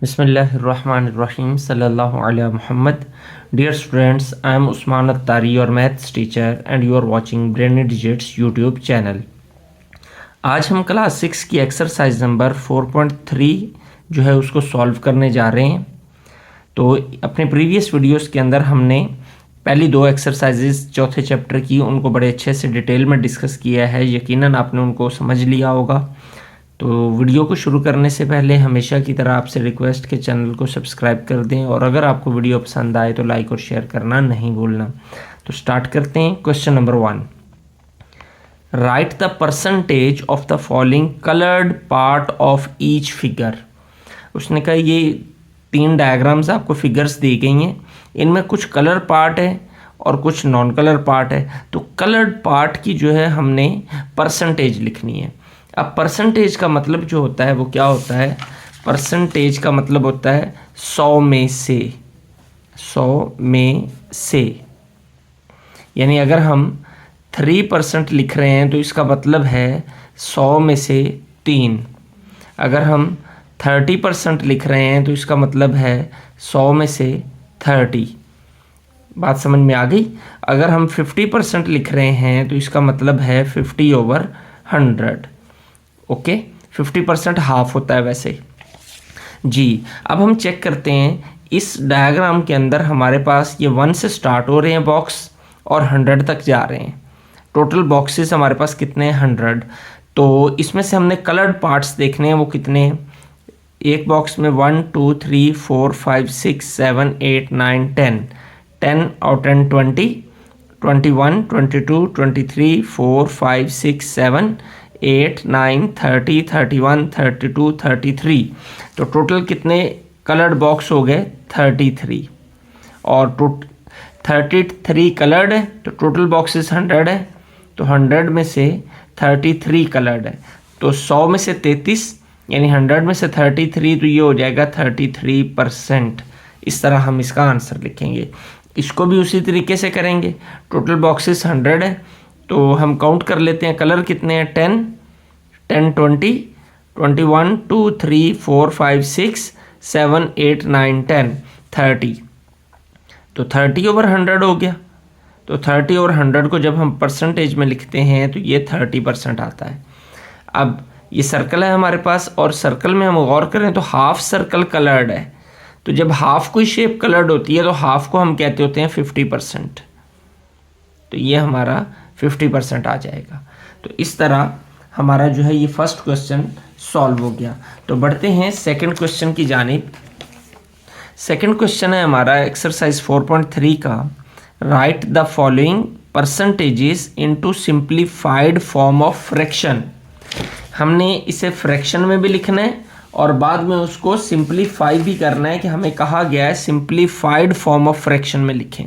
बिस्मिल्लाहिर्रहमानिर्रहीम सल्लल्लाहु अलैहि मुहम्मद। Dear students, I am Usman Attari, your maths teacher and you are watching Brainy Digits YouTube channel. आज हम क्लास 6 की एक्सरसाइज नंबर 4.3 जो है उसको सॉल्व करने जा रहे हैं। तो अपने प्रीवियस वीडियोस के अंदर हमने पहली दो एक्सरसाइजेज चौथे चैप्टर की उनको बड़े अच्छे से डिटेल में डिस्कस किया है। यकीनन आपने उनको समझ लिया होगा। तो वीडियो को शुरू करने से पहले हमेशा की तरह आपसे रिक्वेस्ट के चैनल को सब्सक्राइब कर दें और अगर आपको वीडियो पसंद आए तो लाइक और शेयर करना नहीं भूलना। तो स्टार्ट करते हैं। Question number 1, right the percentage of the following coloured part of each figure. उसने कहा ये 3 डायग्राम्स आपको फिगर्स दी गई हैं, इनमें कुछ कलर पार्ट है और कुछ नॉन कलर पार्ट है। तो कलर्ड पार्ट की जो है हमने परसेंटेज लिखनी है। अब परसेंटेज का मतलब जो होता है वो क्या होता है? परसेंटेज का मतलब होता है 100 में से, 100 में से। यानी अगर हम 3% लिख रहे हैं तो इसका मतलब है 100 में से 3। अगर हम 30% लिख रहे हैं तो इसका मतलब है 100 में से 30। बात समझ में आ गई? अगर हम 50% लिख रहे हैं तो इसका मतलब है 50/100। ओके, 50% हाफ होता है वैसे जी। अब हम चेक करते हैं इस डायग्राम के अंदर हमारे पास ये 1 से स्टार्ट हो रहे हैं बॉक्स और 100 तक जा रहे हैं। टोटल बॉक्सेस हमारे पास कितने हैं? 100। तो इसमें से हमने कलर्ड पार्ट्स देखने हैं, वो कितने हैं? एक बॉक्स में 1 2 3 4 5 6 7 8 9 10 10 और 10 20 21 22 23 4 5 6 7 8 9 30 31 32 33। तो टोटल कितने कलर्ड बॉक्स हो गए? 33। और 33 कलर्ड है तो टोटल बॉक्सेस 100 है। तो 100 में से 33 कलर्ड है तो 100 में से 33 यानी 100 में से 33, तो ये हो जाएगा 33%। इस तरह हम इसका आंसर लिखेंगे। इसको भी उसी तरीके से करेंगे। टोटल बॉक्सेस 100 है तो हम काउंट कर लेते हैं कलर कितने हैं। 10 10 20 21 2 3 4 5 6 7 8 9 10 30। तो 30/100 हो गया। तो 30/100 को जब हम परसेंटेज में लिखते हैं तो ये 30% आता है। अब ये सर्कल है हमारे पास और सर्कल में हम गौर करें तो हाफ सर्कल कलर्ड है। तो जब हाफ कोई शेप कलर्ड होती है तो हाफ को हम कहते होते हैं 50%। तो ये हमारा 50% आ जाएगा। तो इस तरह हमारा जो है ये फर्स्ट क्वेश्चन सॉल्व हो गया। तो बढ़ते हैं सेकंड क्वेश्चन की जानिब। सेकंड क्वेश्चन है हमारा एक्सरसाइज 4.3 का, right the following percentages into simplified form of fraction. हमने इसे फ्रैक्शन में भी लिखना है और बाद में उसको सिंप्लीफाई भी करना है कि हमें कहा गया है सिंप्लीफाइड फॉर्म ऑफ फ्रैक्शन में लिखें।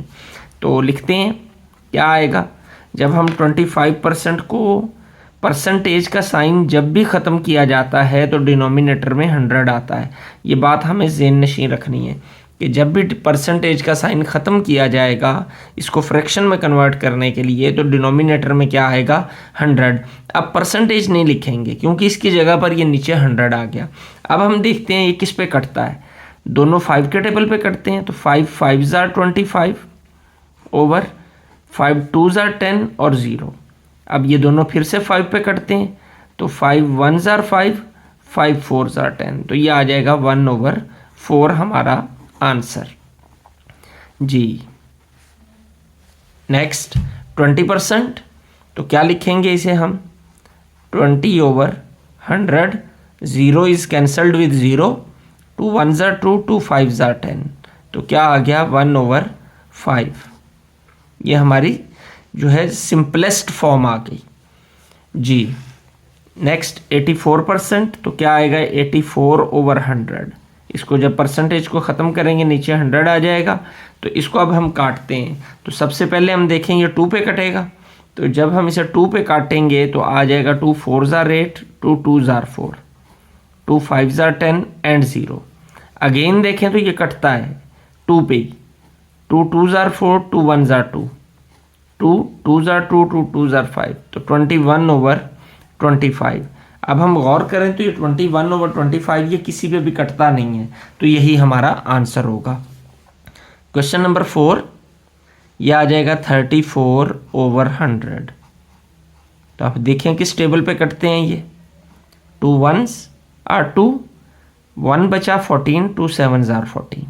तो लिखते हैं, क्या आएगा? जब हम 25% को परसेंटेज का साइन जब भी ख़त्म किया जाता है तो डिनोमिनेटर में 100 आता है। ये बात हमें ज़हन नशीं रखनी है कि जब भी परसेंटेज का साइन ख़त्म किया जाएगा इसको फ्रैक्शन में कन्वर्ट करने के लिए तो डिनोमिनेटर में क्या आएगा? 100। अब परसेंटेज नहीं लिखेंगे क्योंकि इसकी जगह पर ये नीचे 100 आ गया। अब हम देखते हैं ये किस पे कटता है। दोनों 5 के टेबल पे कटते हैं। तो 5 5s are 25 over 5 2s are 10 और 0। अब ये दोनों फिर से 5 पे कटते हैं तो 5 1s are 5 5 4s are 10। तो ये आ जाएगा 1/4 हमारा आंसर जी। नेक्स्ट 20%। तो क्या लिखेंगे इसे हम? 20/100। 0 is cancelled with 0, 2 1s are 2 2 5s are 10। तो क्या आ गया? 1/5। ये हमारी जो है सिंपलेस्ट फॉर्म आ गई जी। नेक्स्ट 84%। तो क्या आएगा? 84/100। इसको जब परसेंटेज को ख़त्म करेंगे नीचे 100 आ जाएगा। तो इसको अब हम काटते हैं। तो सबसे पहले हम देखेंगे 2 पे कटेगा। तो जब हम इसे 2 पे काटेंगे तो आ जाएगा 2 4s are 8 2 2s are 4 2 5s are 10 and 0। Again देखें तो ये कटता है 2 पे, 2 2s are 4 2 1s are 2 2 2s are 2 2 2s are 5। तो 21/25। अब हम गौर करें तो ये 21/25 ये किसी पे भी कटता नहीं है, तो यही हमारा आंसर होगा। क्वेश्चन नंबर 4, ये आ जाएगा 34/100। तो आप देखें किस टेबल पे कटते हैं ये। 2 1s are 2, 1 बचा 14, 2 7s are 14,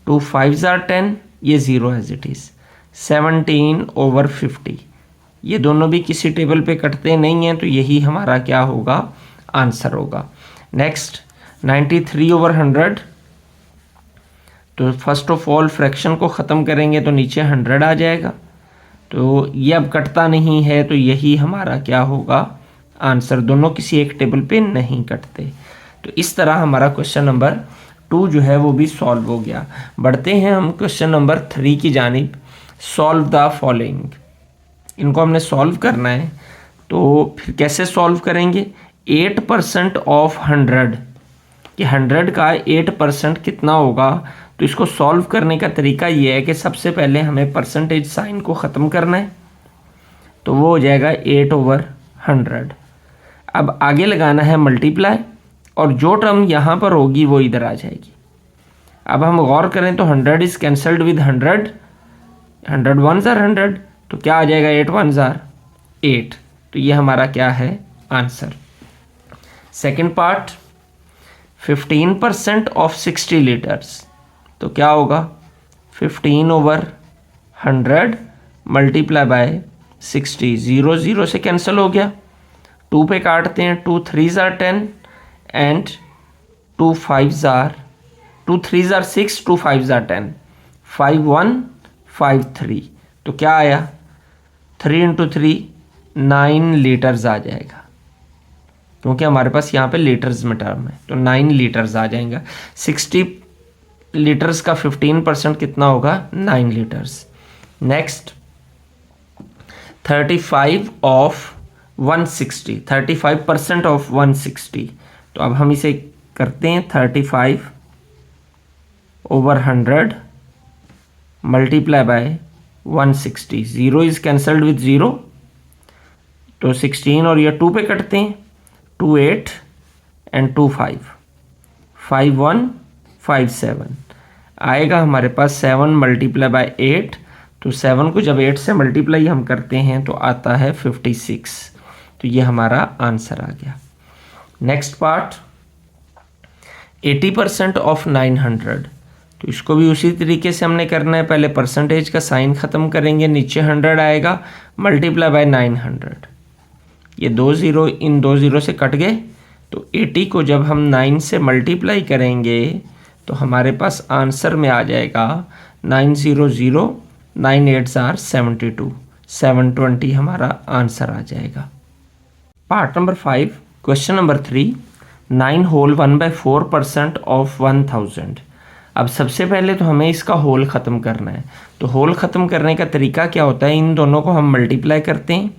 2 5s are 10, ये 0 एज इट इज़। 17/50 ये दोनों भी किसी टेबल पे कटते नहीं हैं, तो यही हमारा क्या होगा, आंसर होगा। नेक्स्ट 93/100। तो फर्स्ट ऑफ ऑल फ्रैक्शन को ख़त्म करेंगे तो नीचे 100 आ जाएगा, तो ये अब कटता नहीं है, तो यही हमारा क्या होगा, आंसर। दोनों किसी एक टेबल पे नहीं कटते। तो इस तरह हमारा क्वेश्चन नंबर 2 जो है वो भी सॉल्व हो गया। बढ़ते हैं हम क्वेश्चन नंबर 3 की जानिब। सॉल्व द फॉलोइंग, इनको हमने सॉल्व करना है। तो फिर कैसे सॉल्व करेंगे। 8% ऑफ 100, कि 100 का 8% कितना होगा। तो इसको सॉल्व करने का तरीका ये है कि सबसे पहले हमें परसेंटेज साइन को ख़त्म करना है, तो वो हो जाएगा 8/100। अब आगे लगाना है मल्टीप्लाई, और जो टर्म यहाँ पर होगी वो इधर आ जाएगी। अब हम गौर करें तो 100 is cancelled with 100, 100 1s are 100, तो क्या आ जाएगा, 8 1s are 8। तो ये हमारा क्या है, answer. Second part, 15% of 60 litres, तो क्या होगा, 15/100 मल्टीप्लाई बाय 60, 0 0 से कैंसिल हो गया। 2 पे काटते हैं, 2 3s are 10 and 2 5s are 2 3s are 6, 2 5s are 10, 5 1 5 3, तो क्या आया, 3 × 3 9 लीटर्स आ जाएगा, क्योंकि हमारे पास यहाँ पे लीटर्स में टर्म है, तो 9 लीटर्स आ जाएगा। 60 लीटर्स का 15% कितना होगा, 9 लीटर्स। नेक्स्ट 35% ऑफ 160, तो अब हम इसे करते हैं 35/100 multiply by 160, 0 is cancelled with 0, तो 16 और ये 2 पे कटते हैं, 2 8 एंड 2 5, 5 1 5 7 आएगा हमारे पास। 7 मल्टीप्लाई बाय 8, तो 7 को जब 8 से मल्टीप्लाई हम करते हैं तो आता है 56, तो ये हमारा आंसर आ गया। नेक्स्ट पार्ट, 80% ऑफ 900, तो इसको भी उसी तरीके से हमने करना है। पहले परसेंटेज का साइन ख़त्म करेंगे, नीचे 100 आएगा, मल्टीप्लाई बाय 900, ये 2 0 इन 2 0 से कट गए, तो 80 को जब हम 9 से मल्टीप्लाई करेंगे तो हमारे पास आंसर में आ जाएगा 900, 9 8s are 72, 720 हमारा आंसर आ जाएगा। Part number 5, question number 3, 9 whole 1/4% of 1000। अब सबसे पहले तो हमें इसका होल ख़त्म करना है। तो होल ख़त्म करने का तरीका क्या होता है, इन दोनों को हम मल्टीप्लाई करते हैं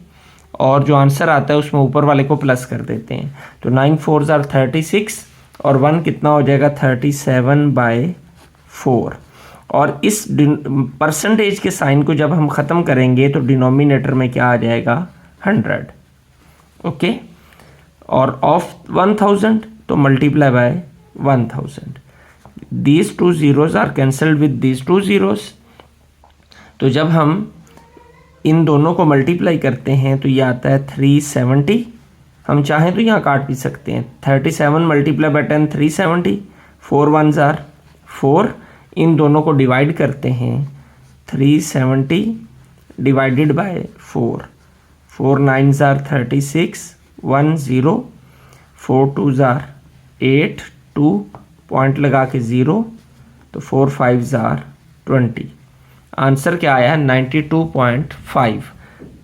और जो आंसर आता है उसमें ऊपर वाले को प्लस कर देते हैं। तो 9 4s are 36 और 1 कितना हो जाएगा, 37/4। और इस परसेंटेज के साइन को जब हम ख़त्म करेंगे तो डिनोमिनेटर में क्या आ जाएगा, 100। ओके, और ऑफ 1000 तो multiply by 1000। These 2 zeros are cancelled with these 2 zeros। तो जब हम इन दोनों को मल्टीप्लाई करते हैं तो ये आता है 370। हम चाहें तो यहाँ काट भी सकते हैं, 37 मल्टीप्लाई बाय 10 370, 4 1s are 4। इन दोनों को डिवाइड करते हैं, 370 divided by 4, 4 9s are 36, 1 0, 4 2s are 8, 2 point लगा के 0, तो 4 5s are 20। आंसर क्या आया, 92.5।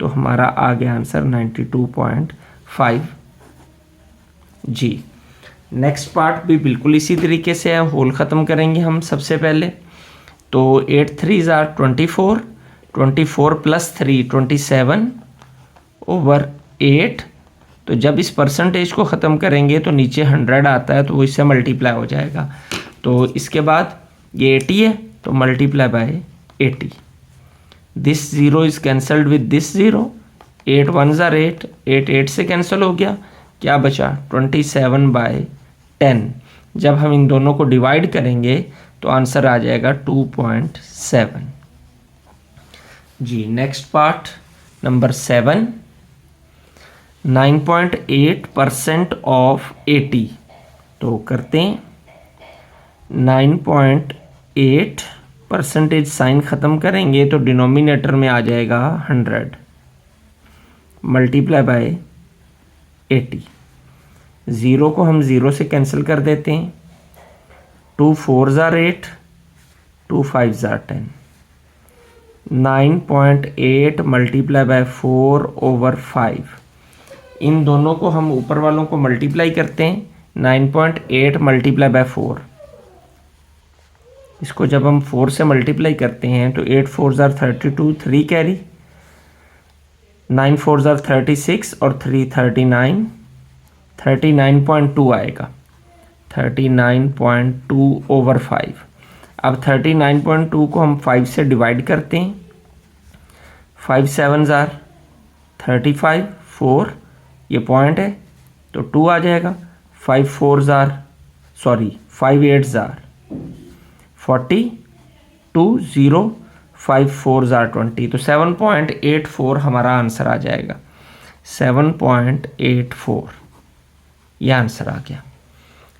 तो हमारा आ गया आंसर 92.5 जी। नेक्स्ट पार्ट भी बिल्कुल इसी तरीके से है, होल ख़त्म करेंगे हम सबसे पहले। तो 8 3s are 24, 24 + 3 27/8। तो जब इस परसेंटेज को ख़त्म करेंगे तो नीचे 100 आता है, तो वो इससे मल्टीप्लाई हो जाएगा। तो इसके बाद ये 80 है, तो multiply by 80। This 0 is cancelled with this 0, 8 1s are 8, 8 8 से कैंसिल हो गया, क्या बचा 27/10। जब हम इन दोनों को डिवाइड करेंगे तो आंसर आ जाएगा 2.7। जी नेक्स्ट पार्ट नंबर 7, 9.8% ऑफ 80। तो करते हैं 9.8 परसेंटेज साइन ख़त्म करेंगे तो डिनोमिनेटर में आ जाएगा 100 मल्टीप्लाई बाय 80। ज़ीरो को हम ज़ीरो से कैंसिल कर देते हैं। 2 4 ज़ार 8, 2 5 ज़ार 10। 9.8 मल्टीप्लाई बाय 4/5। इन दोनों को हम ऊपर वालों को मल्टीप्लाई करते हैं। 9.8 मल्टीप्लाई बाय 4। इसको जब हम 4 से मल्टीप्लाई करते हैं तो 8 4 ज़ार 32, 3 कैरी, 9 4 ज़ार 36 और 3 39, 39.2 आएगा। 39.2/5। अब 39.2 को हम 5 से डिवाइड करते हैं। 5 7 ज़ार 35, 4 ये पॉइंट है तो 2 आ जाएगा। 5 8 ज़ार 40, 2 0, 5 4 ज़ार 20। तो 7.84 हमारा आंसर आ जाएगा। 7.84 यह आंसर आ गया।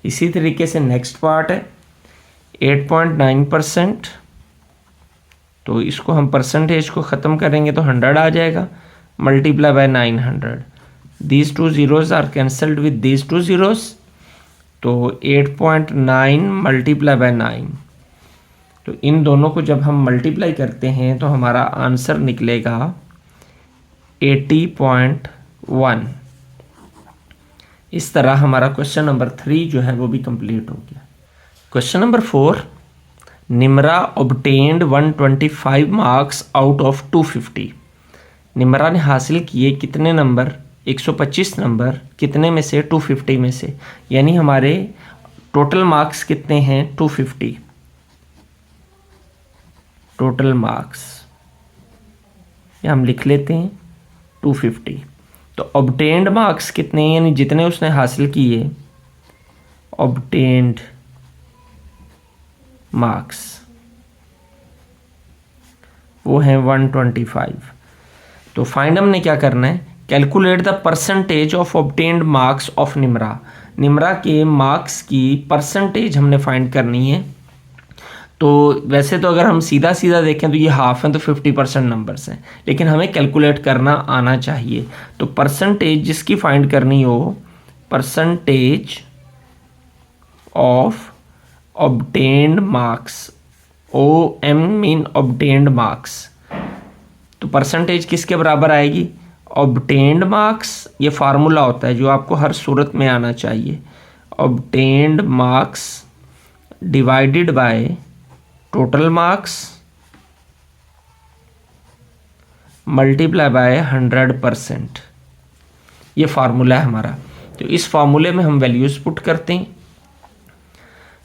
इसी तरीके से नेक्स्ट पार्ट है 8.9%। तो इसको हम परसेंटेज को ख़त्म करेंगे तो 100 आ जाएगा multiply by 900। These two zeros are cancelled with these two zeros. तो 8.9 मल्टीप्लाई बाय 9। तो इन दोनों को जब हम मल्टीप्लाई करते हैं तो हमारा आंसर निकलेगा 80.1। इस तरह हमारा क्वेश्चन नंबर 3 जो है वो भी कंप्लीट हो गया। Question number 4, Nimra obtained 125 marks out of 250। Nimra ने हासिल किए कितने नंबर, 125 नंबर, कितने में से, 250 में से। यानी हमारे टोटल मार्क्स कितने हैं, 250। टोटल मार्क्स ये हम लिख लेते हैं 250। तो ऑब्टेन्ड मार्क्स कितने हैं, यानी जितने उसने हासिल किए, ऑब्टेन्ड मार्क्स वो हैं 125। तो फाइंड हमने क्या करना है, calculate the percentage of obtained marks of Nimra. Nimra के मार्क्स की परसेंटेज हमने फाइंड करनी है। तो वैसे तो अगर हम सीधा सीधा देखें तो ये हाफ हैं तो 50% नंबर्स हैं, लेकिन हमें कैलकुलेट करना आना चाहिए। तो परसेंटेज जिसकी फाइंड करनी हो, percentage of obtained marks, OM mean obtained marks. तो परसेंटेज किसके बराबर आएगी, ऑब्टेन्ड मार्क्स, ये फार्मूला होता है जो आपको हर सूरत में आना चाहिए। Obtained marks divided by total marks multiply by 100%। ये फार्मूला है हमारा। तो इस फार्मूले में हम वैल्यूज पुट करते हैं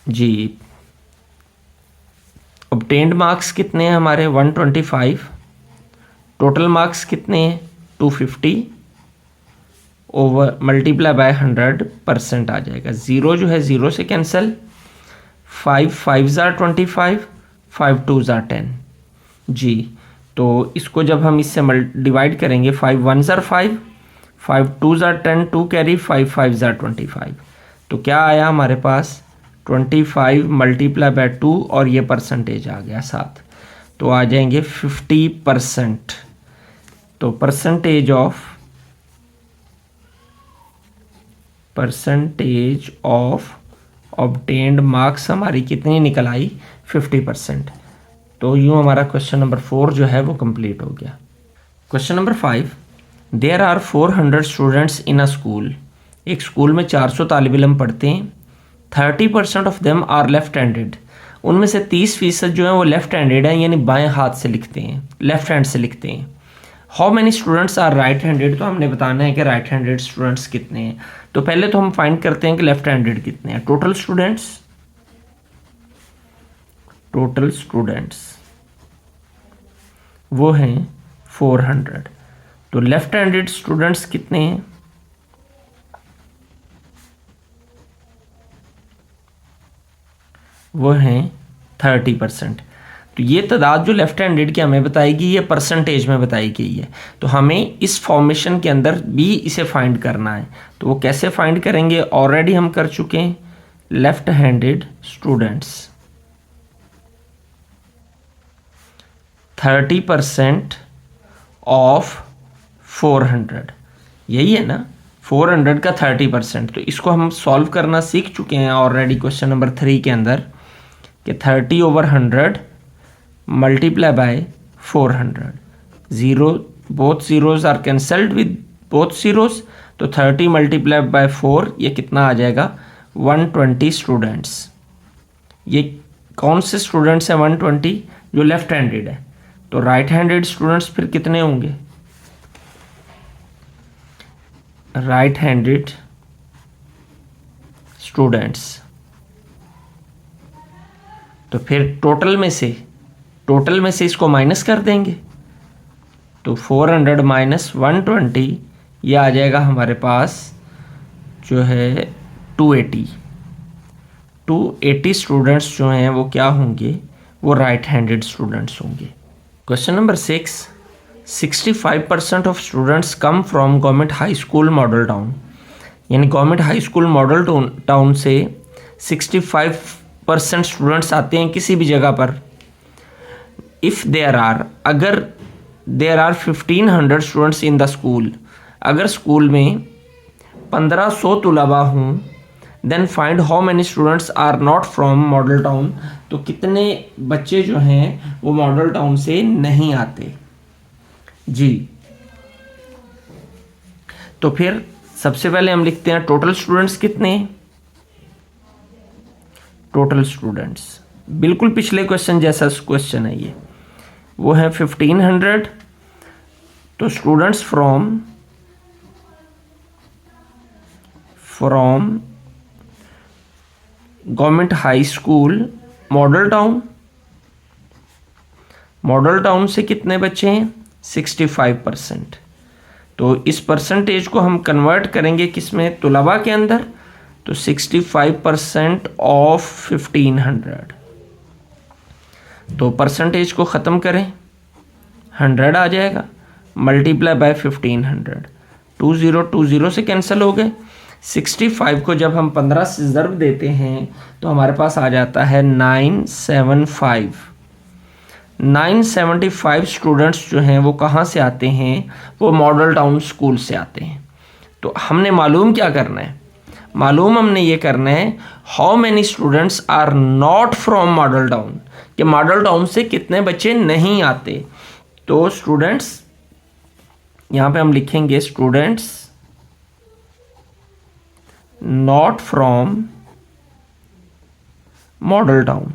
जी। ऑब्टेन्ड मार्क्स कितने हैं हमारे, 125। टोटल मार्क्स कितने हैं, 250 ओवर मल्टीप्लाई बाय 100% आ जाएगा। ज़ीरो जो है ज़ीरो से कैंसिल। 5 5 ज़ार 25, 5 2 ज़ार 10 जी। तो इसको जब हम इससे डिवाइड करेंगे, 5 1 ज़ार 5, 5 2 ज़ार 10, 2 कैरी, 5 5 ज़ार 25। तो क्या आया हमारे पास, 25 मल्टीप्लाई बाय 2 और ये परसेंटेज आ गया साथ। तो आ जाएंगे 50%। तो परसेंटेज ऑफ ऑब्टेन्ड मार्क्स हमारी कितनी निकल आई, 50%। तो यूँ हमारा क्वेश्चन नंबर 4 जो है वो कंप्लीट हो गया। Question number 5, there are 400 students in a school. एक स्कूल में 400 तालिब इल्म पढ़ते हैं। 30% of them are left handed. उनमें से 30% जो है वो लेफ्ट हैंडेड हैं, यानी बाएं हाथ से लिखते हैं, लेफ्ट हैंड से लिखते हैं। How many students are right handed. तो हमने बताना है कि राइट हैंडेड स्टूडेंट्स कितने हैं। तो पहले तो हम फाइंड करते हैं कि लेफ्ट हैंडेड कितने हैं। टोटल स्टूडेंट्स वो हैं 400। तो लेफ्ट हैंडेड स्टूडेंट्स कितने हैं, वो हैं 30%। तो ये तादाद जो लेफ्ट हैंडेड की हमें बताएगी ये परसेंटेज में बताई गई है। तो हमें इस फॉर्मेशन के अंदर भी इसे फाइंड करना है। तो वो कैसे फाइंड करेंगे, ऑलरेडी हम कर चुके हैं। लेफ्ट हैंडेड स्टूडेंट्स 30% ऑफ 400, यही है ना, 400 का 30%। तो इसको हम सॉल्व करना सीख चुके हैं ऑलरेडी क्वेश्चन नंबर 3 के अंदर कि 30/100 multiply by 400। Zero, both zeros are cancelled with both zeros, तो 30 मल्टीप्लाई बाय 4 ये कितना आ जाएगा, 120 स्टूडेंट्स। ये कौन से स्टूडेंट्स हैं 120? जो लेफ्ट हैंडेड है। तो राइट हैंडेड स्टूडेंट्स फिर कितने होंगे? राइट हैंडेड स्टूडेंट्स, तो फिर टोटल में से इसको माइनस कर देंगे। तो 400 माइनस 120 ये आ जाएगा हमारे पास जो है 280 स्टूडेंट्स जो हैं वो क्या होंगे, वो राइट हैंडेड स्टूडेंट्स होंगे। Question number 6, 65% of students come from government high school model town. यानी government high school model town से 65% स्टूडेंट्स आते हैं किसी भी जगह पर। अगर there are 1500 students in the school, अगर स्कूल में 1500 तुलबा हों, then find how many students are not from Model Town. तो कितने बच्चे जो हैं वो मॉडल टाउन से नहीं आते जी। तो फिर सबसे पहले हम लिखते हैं टोटल स्टूडेंट्स कितने। टोटल स्टूडेंट्स बिल्कुल पिछले क्वेश्चन जैसा क्वेश्चन है ये, वो है 1500। तो students from government high school model town से कितने बच्चे हैं, 65%। तो इस परसेंटेज को हम कन्वर्ट करेंगे किसमें, तुलबा के अंदर। तो 65% ऑफ 1500, तो परसेंटेज को ख़त्म करें, 100 आ जाएगा, मल्टीप्लाई बाय 1500। 20 से कैंसिल हो गए। 65 को जब हम 15 से ज़र्ब देते हैं तो हमारे पास आ जाता है 975 स्टूडेंट्स जो हैं वो कहाँ से आते हैं, वो मॉडल टाउन स्कूल से आते हैं। तो हमने मालूम क्या करना है, हमने ये करना है how many students are not from Model Town, कि मॉडल टाउन से कितने बच्चे नहीं आते। तो स्टूडेंट्स यहाँ पे हम लिखेंगे students not from Model town,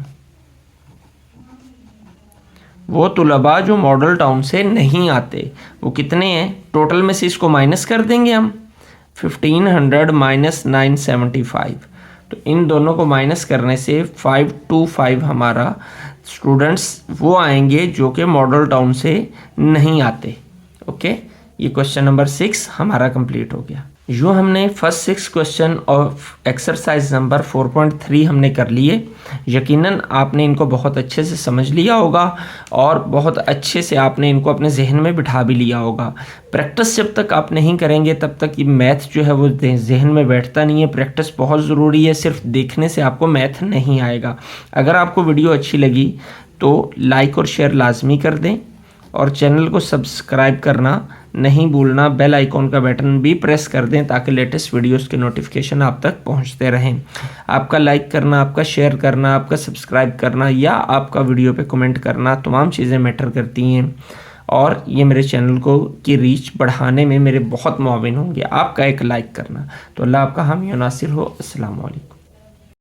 वो तुलबा जो मॉडल टाउन से नहीं आते वो कितने हैं, टोटल में से इसको माइनस कर देंगे हम, 1500 माइनस 975। तो इन दोनों को माइनस करने से 525 हमारा स्टूडेंट्स वो आएंगे जो कि मॉडल टाउन से नहीं आते। ओके, ये क्वेश्चन नंबर 6 हमारा कंप्लीट हो गया। यूँ हमने first 6 question of exercise number 4.3 हमने कर लिए। यकीनन आपने इनको बहुत अच्छे से समझ लिया होगा और बहुत अच्छे से आपने इनको अपने जहन में बिठा भी लिया होगा। प्रैक्टिस जब तक आप नहीं करेंगे तब तक ये मैथ जो है वो जहन में बैठता नहीं है। प्रैक्टिस बहुत ज़रूरी है, सिर्फ देखने से आपको मैथ नहीं आएगा। अगर आपको वीडियो अच्छी लगी तो लाइक और शेयर लाजमी कर दें और चैनल को सब्सक्राइब करना नहीं भूलना। बेल आइकॉन का बटन भी प्रेस कर दें ताकि लेटेस्ट वीडियोस के नोटिफिकेशन आप तक पहुंचते रहें। आपका लाइक करना, आपका शेयर करना, आपका सब्सक्राइब करना या आपका वीडियो पे कमेंट करना, तमाम चीज़ें मैटर करती हैं और ये मेरे चैनल को की रीच बढ़ाने में मेरे बहुत मुआविन होंगे। आपका एक लाइक करना। तो अल्लाह आपका हामी और नासिर हो। अस्सलाम वालेकुम।